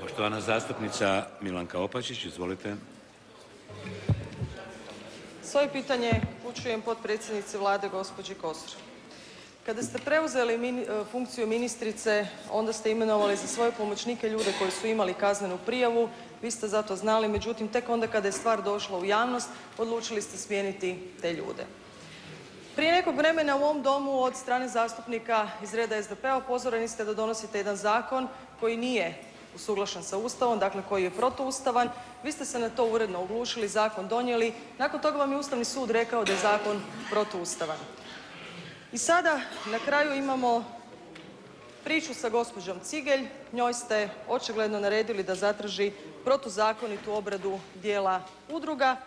Poštovana zastupnica Milanka Opačić, izvolite. Svoje pitanje upućujem potpredsjednici Vlade gospođi Kosor. Kada ste preuzeli funkciju ministrice, onda ste imenovali za svoje pomoćnike ljude koji su imali kaznenu prijavu, vi ste za to znali, međutim tek onda kada je stvar došla u javnost, odlučili ste smijeniti te ljude. Prije nekog vremena u ovom domu od strane zastupnika iz reda SDP-a upozoreni ste da donosite jedan zakon koji nije usuglašen sa Ustavom, dakle koji je protuustavan. Vi ste se na to uredno oglušili, zakon donijeli. Nakon toga vam je Ustavni sud rekao da je zakon protuustavan. I sada na kraju imamo priču sa gospođom Cigelj. Njoj ste očigledno naredili da zatraži protuzakonitu obradu dijela udruga,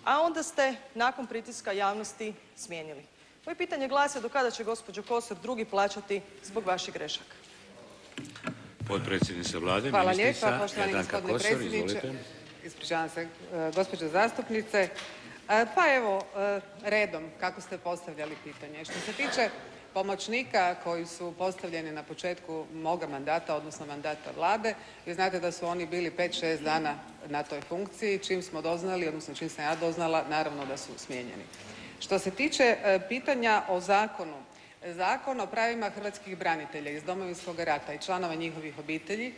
a onda ste nakon pritiska javnosti smijenili. Moje pitanje glasi: do kada će gospođo Kosor drugi plaćati zbog vaših grešaka? Potpredsjednica Vlade, Hvala ministrica lijepa, poštovani Jadranka gospodine Kosor, predsjedniče. izvolite. Ispričavam se, gospođo zastupnice. Pa evo, redom kako ste postavljali pitanje. Što se tiče pomoćnika koji su postavljeni na početku moga mandata, odnosno mandata Vlade, vi znate da su oni bili 5-6 dana na toj funkciji. Čim smo doznali, odnosno čim sam ja doznala, naravno da su smijenjeni. Što se tiče pitanja o zakonu, Zakon o pravima hrvatskih branitelja iz Domovinskog rata i članova njihovih obitelji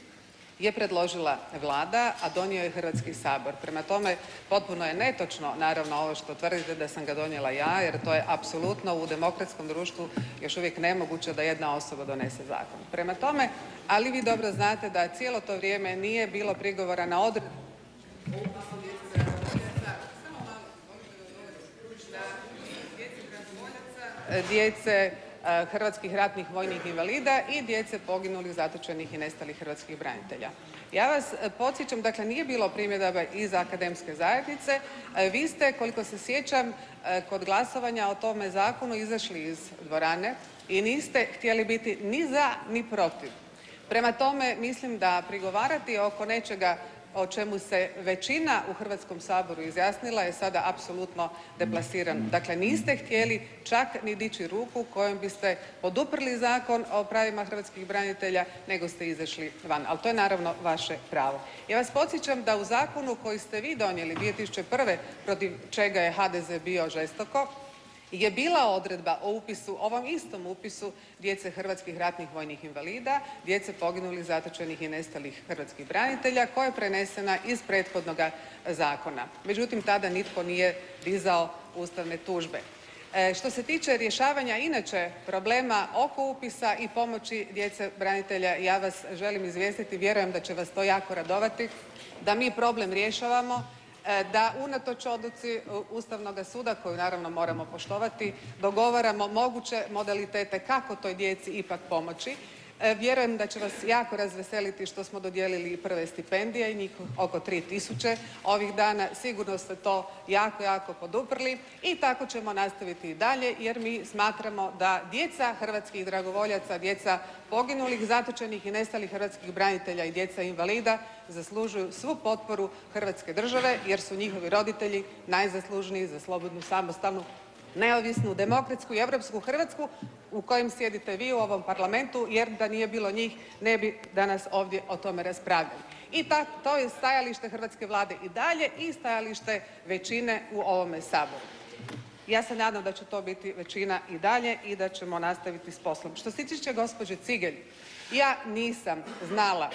je predložila Vlada, a donio je Hrvatski sabor. Prema tome, potpuno je netočno, naravno, ovo što tvrdite da sam ga donijela ja, jer to je apsolutno u demokratskom društvu još uvijek nemoguće da jedna osoba donese zakon. Prema tome, ali vi dobro znate da cijelo to vrijeme nije bilo prigovora na odredbu djece hrvatskih ratnih vojnih invalida i djece poginulih, zatočenih i nestalih hrvatskih branitelja. Ja vas podsjećam, dakle nije bilo primjedaba iz akademske zajednice. Vi ste, koliko se sjećam, kod glasovanja o tome zakonu izašli iz dvorane i niste htjeli biti ni za ni protiv. Prema tome, mislim da prigovarati oko nečega o čemu se većina u Hrvatskom saboru izjasnila je sada apsolutno deplasirano. Dakle, niste htjeli čak ni dići ruku kojom biste poduprli Zakon o pravima hrvatskih branitelja, nego ste izašli van. Ali to je naravno vaše pravo. Ja vas podsjećam da u zakonu koji ste vi donijeli 2001. protiv čega je HDZ bio žestoko, je bila odredba o upisu, ovom istom upisu djece hrvatskih ratnih vojnih invalida, djece poginulih, zatočenih i nestalih hrvatskih branitelja, koja je prenesena iz prethodnog zakona. Međutim, tada nitko nije dizao ustavne tužbe. Što se tiče rješavanja inače problema oko upisa i pomoći djece branitelja, ja vas želim izvijestiti, vjerujem da će vas to jako radovati, da mi problem rješavamo, da unatoč odluci Ustavnog suda, koju naravno moramo poštovati, dogovaramo moguće modalitete kako toj djeci ipak pomoći. Vjerujem da će vas jako razveseliti što smo dodijelili prve stipendije, njih oko 3000 ovih dana. Sigurno ste to jako, jako poduprli i tako ćemo nastaviti i dalje, jer mi smatramo da djeca hrvatskih dragovoljaca, djeca poginulih, zatočenih i nestalih hrvatskih branitelja i djeca invalida zaslužuju svu potporu Hrvatske države, jer su njihovi roditelji najzaslužniji za slobodnu, samostalnu, neovisnu, demokratsku i europsku Hrvatsku u kojem sjedite vi u ovom Parlamentu, jer da nije bilo njih ne bi danas ovdje o tome raspravljali. I to je stajalište hrvatske Vlade i dalje i stajalište većine u ovome Saboru. Ja se nadam da će to biti većina i dalje i da ćemo nastaviti s poslom. Što se tiče gospođe Cigelj, ja nisam znala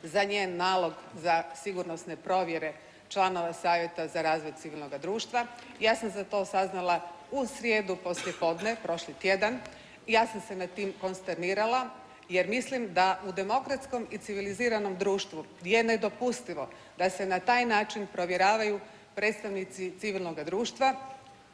za njen nalog za sigurnosne provjere članova Savjeta za razvoj civilnog društva. Ja sam za to saznala u srijedu poslijepodne, prošli tjedan. Ja sam se nad tim konsternirala, jer mislim da u demokratskom i civiliziranom društvu je nedopustivo da se na taj način provjeravaju predstavnici civilnog društva,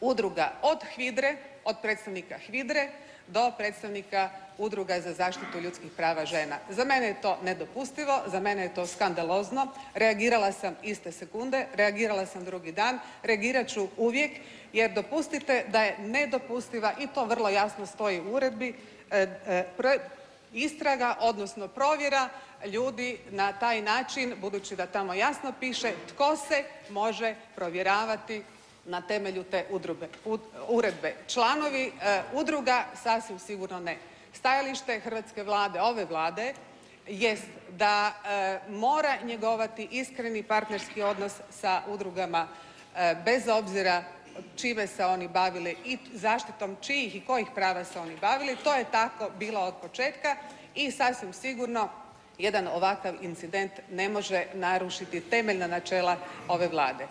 udruga od HVIDRA-e, od predstavnika HVIDRA-e do predstavnika udruga za zaštitu ljudskih prava žena. Za mene je to nedopustivo, za mene je to skandalozno. Reagirala sam iste sekunde, reagirala sam drugi dan, reagirat ću uvijek, jer dopustite da je nedopustiva, i to vrlo jasno stoji u uredbi, istraga, odnosno provjera ljudi na taj način, budući da tamo jasno piše tko se može provjeravati na temelju te uredbe. Članovi udruga sasvim sigurno ne. Stajalište hrvatske Vlade, ove Vlade, jest da mora njegovati iskreni partnerski odnos sa udrugama bez obzira čime se oni bavili i zaštitom čijih i kojih prava se oni bavili. To je tako bilo od početka i sasvim sigurno jedan ovakav incident ne može narušiti temeljna načela ove Vlade.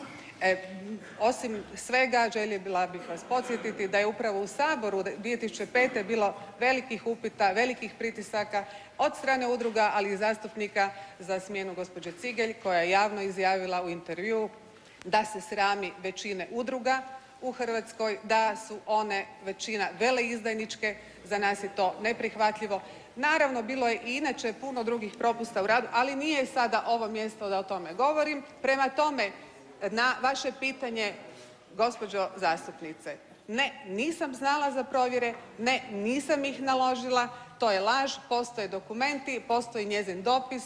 Osim svega željela bih vas podsjetiti da je upravo u Saboru 2005. bilo velikih upita, velikih pritisaka od strane udruga, ali i zastupnika za smjenu gospođe Cigelj koja je javno izjavila u intervjuu da se srami većine udruga u Hrvatskoj, da su one većina veleizdajničke, za nas je to neprihvatljivo. Naravno, bilo je i inače puno drugih propusta u radu, ali nije sada ovo mjesto da o tome govorim. Prema tome, na vaše pitanje, gospođo zastupnice, ne, nisam znala za provjere, ne, nisam ih naložila, to je laž, postoje dokumenti, postoji njezin dopis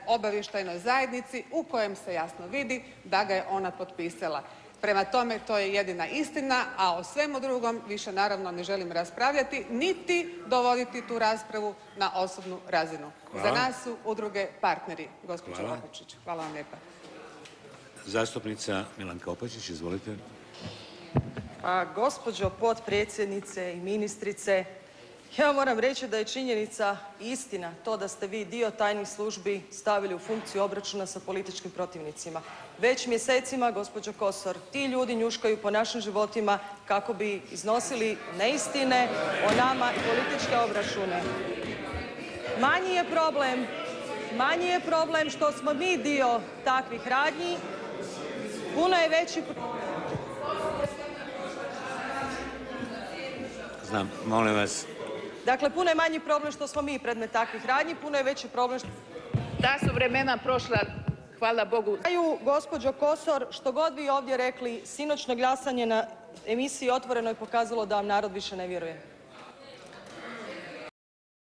obavještajnoj zajednici u kojem se jasno vidi da ga je ona potpisala. Prema tome, to je jedina istina, a o svemu drugom više naravno ne želim raspravljati, niti dovoditi tu raspravu na osobnu razinu. Hvala. Za nas su udruge partneri, gospođo Hvala. Opačić. Hvala vam lijepa. Zastupnica Milanka Opačić, izvolite. Pa, gospođo potpredsjednice i ministrice, ja moram reći da je činjenica i istina to da ste vi dio tajnih službi stavili u funkciju obračuna sa političkim protivnicima. Već mjesecima, gospođo Kosor, ti ljudi njuškaju po našim životima kako bi iznosili neistine o nama i političke obračune. Manji je problem što smo mi dio takvih radnji. Puno je veći... Znam, molim vas. Dakle, puno je manji problem što smo mi predmet takvih radnji, puno je veći problem što... Ta su vremena prošla, hvala Bogu. Gospođo Kosor, što god vi ovdje rekli, sinoćno glasanje na emisiji Otvoreno je pokazalo da vam narod više ne vjeruje.